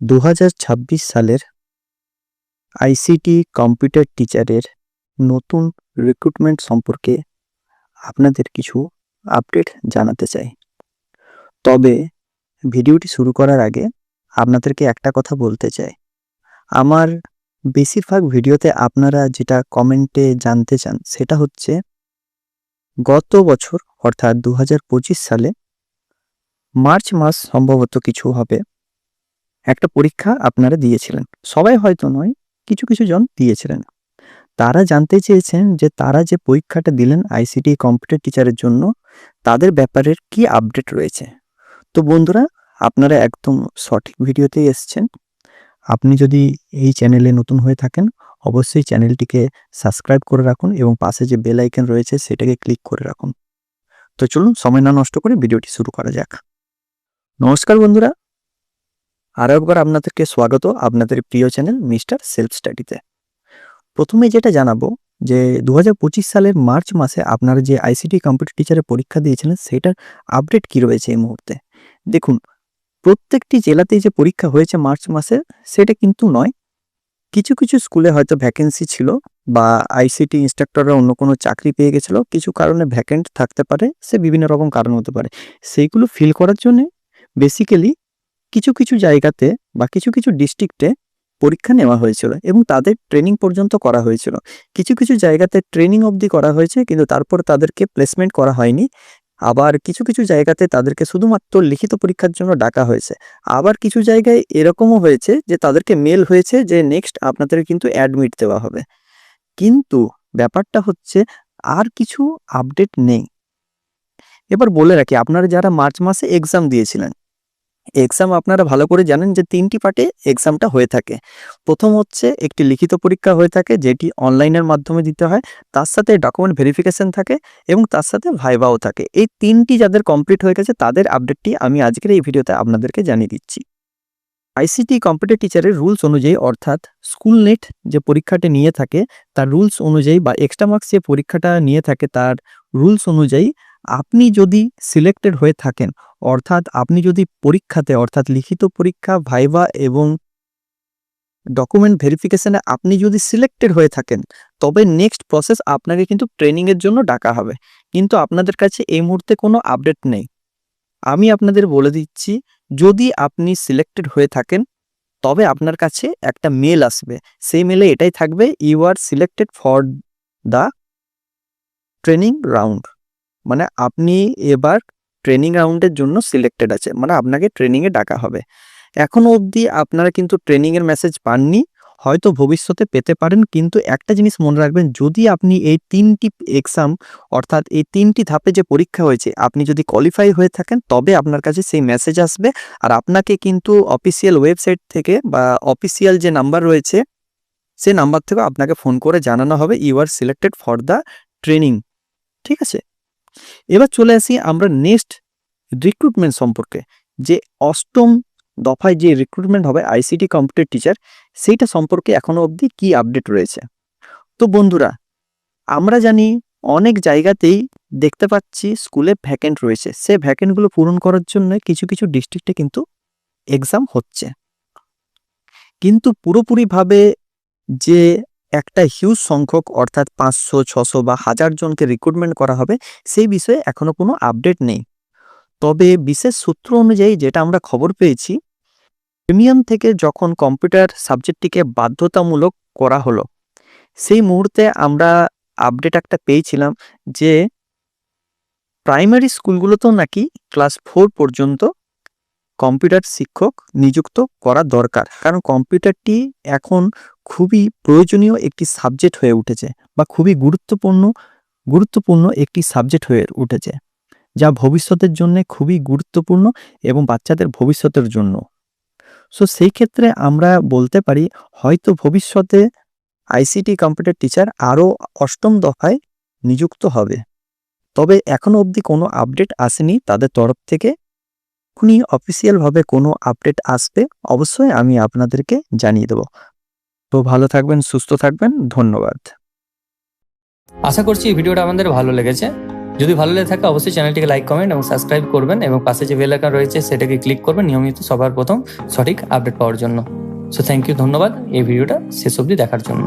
2026 সালের ICT computer টিচারের নতুন রিক্রুটমেন্ট সম্পর্কে আপনাদের কিছু আপডেট জানাতে চাই। তবে ভিডিওটি শুরু করার আগে আপনাদেরকে একটা কথা বলতে চাই। আমার বেশিরভাগ ভিডিওতে আপনারা যেটা কমেন্টে জানতে চান সেটা হচ্ছে গত বছর অর্থাৎ 2025 সালে মার্চ মাস সম্ভবত কিছু হবে একটা পরীক্ষা আপনারা দিয়েছিলেন। সবাই হয়তো নয়, কিছু কিছু জন দিয়েছিলেন। তারা জানতে চেয়েছেন যে তারা যে পরীক্ষাটা দিলেন আইসিটি কম্পিউটার টিচারের জন্য তাদের ব্যাপারের কি আপডেট রয়েছে। তো বন্ধুরা, আপনারা একদম সঠিক ভিডিওতেই এসেছেন। আপনি যদি এই চ্যানেলে নতুন হয়ে থাকেন অবশ্যই চ্যানেলটিকে সাবস্ক্রাইব করে রাখুন এবং পাশে যে বেল আইকন রয়েছে সেটাকে ক্লিক করে রাখুন। তো চলুন সময় না নষ্ট করে ভিডিওটি শুরু করা যাক। নমস্কার বন্ধুরা, আরও একবার আপনাদেরকে স্বাগত আপনাদের প্রিয় চ্যানেল মিস্টার সেলফ স্টাডিতে। প্রথমে যেটা জানাবো যে 2025 সালের মার্চ মাসে আপনারা যে আইসিটি কম্পিউটার টিচারের পরীক্ষা দিয়েছিলেন সেটার আপডেট কি রয়েছে এই মুহূর্তে। দেখুন, প্রত্যেকটি জেলাতেই যে পরীক্ষা হয়েছে মার্চ মাসে সেটা কিন্তু নয়। কিছু কিছু স্কুলে হয়তো ভ্যাকেন্সি ছিল বা আইসিটি ইনস্ট্রাক্টররা অন্য কোনো চাকরি পেয়ে গেছিলো, কিছু কারণে ভ্যাকেন্ট থাকতে পারে, সে বিভিন্ন রকম কারণ হতে পারে। সেইগুলো ফিল করার জন্যে বেসিক্যালি কিছু কিছু জায়গাতে বা কিছু কিছু ডিস্ট্রিক্টে পরীক্ষা নেওয়া হয়েছিল এবং তাদের ট্রেনিং পর্যন্ত করা হয়েছিল। কিছু কিছু জায়গাতে ট্রেনিং অবধি করা হয়েছে কিন্তু তারপর তাদেরকে প্লেসমেন্ট করা হয়নি। আবার কিছু কিছু জায়গাতে তাদেরকে শুধুমাত্র লিখিত পরীক্ষার জন্য ডাকা হয়েছে। আবার কিছু জায়গায় এরকমও হয়েছে যে তাদেরকে মেল হয়েছে যে নেক্সট আপনাদের কিন্তু অ্যাডমিট দেওয়া হবে। কিন্তু ব্যাপারটা হচ্ছে আর কিছু আপডেট নেই। এবার বলে রাখি, আপনারা যারা মার্চ মাসে এক্সাম দিয়েছিলেন, এক্সাম আপনারা ভালো করে জানেন যে 3টি পার্টে এক্সামটা হয়ে থাকে। প্রথম হচ্ছে একটি লিখিত পরীক্ষা হয়ে থাকে যেটি অনলাইনের মাধ্যমে দিতে হয়, তার সাথে ডকুমেন্ট ভেরিফিকেশন থাকে এবং তার সাথে ভাইভাও থাকে। এই 3টি যাদের কমপ্লিট হয়ে গেছে তাদের আপডেটটি আমি আজকের এই ভিডিওতে আপনাদেরকে জানিয়ে দিচ্ছি। আইসিটি কম্পিউটার টিচারের রুলস অনুযায়ী অর্থাৎ স্কুল নেট যে পরীক্ষাটা নিয়ে থাকে তার রুলস অনুযায়ী বা এক্সট্রা মার্কস যে পরীক্ষাটা নিয়ে থাকে তার রুলস অনুযায়ী আপনি যদি সিলেক্টেড হয়ে থাকেন, অর্থাৎ আপনি যদি পরীক্ষাতে অর্থাৎ লিখিত পরীক্ষা, ভাইভা এবং ডকুমেন্ট ভেরিফিকেশনে আপনি যদি সিলেক্টেড হয়ে থাকেন তবে নেক্সট প্রসেস আপনাকে কিন্তু ট্রেনিংয়ের জন্য ডাকা হবে। কিন্তু আপনাদের কাছে এই মুহূর্তে কোনো আপডেট নেই। আমি আপনাদের বলে দিচ্ছি, যদি আপনি সিলেক্টেড হয়ে থাকেন তবে আপনার কাছে একটা মেল আসবে। সেই মেলে এটাই থাকবে, you are selected for the training round. মানে আপনি এবার ট্রেনিং রাউন্ডের জন্য সিলেক্টেড আছে, মানে আপনাকে ট্রেনিংয়ে ডাকা হবে। এখনও অবধি আপনারা কিন্তু ট্রেনিংয়ের মেসেজ পাননি, হয়তো ভবিষ্যতে পেতে পারেন। কিন্তু একটা জিনিস মনে রাখবেন, যদি আপনি এই 3টি এক্সাম অর্থাৎ এই 3টি ধাপে যে পরীক্ষা হয়েছে আপনি যদি কোয়ালিফাই হয়ে থাকেন তবে আপনার কাছে সেই মেসেজ আসবে। আর আপনাকে কিন্তু অফিসিয়াল ওয়েবসাইট থেকে বা অফিসিয়াল যে নাম্বার রয়েছে সেই নাম্বার থেকে আপনাকে ফোন করে জানানো হবে you are selected for the training. ঠিক আছে, এবার চলে আসি আমরা নেক্সট রিক্রুটমেন্ট সম্পর্কে। যে 8ম দফায় যে রিক্রুটমেন্ট হবে আইসিটি কম্পিউটার টিচার, সেইটা সম্পর্কে এখনো অবধি কি আপডেট রয়েছে। তো বন্ধুরা, আমরা জানি অনেক জায়গাতেই দেখতে পাচ্ছি স্কুলে ভ্যাকেন্ট রয়েছে, সে ভ্যাকেন্টগুলো পূরণ করার জন্য কিছু কিছু ডিস্ট্রিক্টে কিন্তু এক্সাম হচ্ছে। কিন্তু পুরোপুরিভাবে যে একটা হিউজ সংখ্যক অর্থাৎ 500, 600 বা 1000 জনকে রিক্রুটমেন্ট করা হবে সেই বিষয়ে এখনো কোনো আপডেট নেই। তবে বিশেষ সূত্র অনুযায়ী যেটা আমরা খবর পেয়েছি, প্রিমিয়াম থেকে যখন কম্পিউটার সাবজেক্টটিকে বাধ্যতামূলক করা হলো সেই মুহূর্তে আমরা আপডেট একটা পেয়েছিলাম যে প্রাইমারি স্কুলগুলোতেও নাকি ক্লাস 4 পর্যন্ত কম্পিউটার শিক্ষক নিযুক্ত করা দরকার, কারণ কম্পিউটারটি এখন খুবই প্রয়োজনীয় একটি সাবজেক্ট হয়ে উঠেছে বা খুবই গুরুত্বপূর্ণ একটি সাবজেক্ট হয়ে উঠেছে, যা ভবিষ্যতের জন্য খুবই গুরুত্বপূর্ণ এবং বাচ্চাদের ভবিষ্যতের জন্য। সো সেই ক্ষেত্রে আমরা বলতে পারি হয়তো ভবিষ্যতে আইসিটি কম্পিউটার টিচার আরও 8ম দফায় নিযুক্ত হবে। তবে এখনো অবধি কোনো আপডেট আসেনি তাদের তরফ থেকে। এখনই অফিসিয়ালভাবে কোনো আপডেট আসবে অবশ্যই আমি আপনাদেরকে জানিয়ে দেব। তো ভালো থাকবেন, সুস্থ থাকবেন, ধন্যবাদ। আশা করছি এই ভিডিওটা আমাদের ভালো লেগেছে। যদি ভালো লেগে থাকে অবশ্যই চ্যানেলটিকে লাইক, কমেন্ট এবং সাবস্ক্রাইব করবেন এবং পাশে যে বেল আইকন রয়েছে সেটাকে ক্লিক করবেন নিয়মিত সবার প্রথম সঠিক আপডেট পাওয়ার জন্য। সো থ্যাংক ইউ, ধন্যবাদ এই ভিডিওটা শেষ অবধি দেখার জন্য।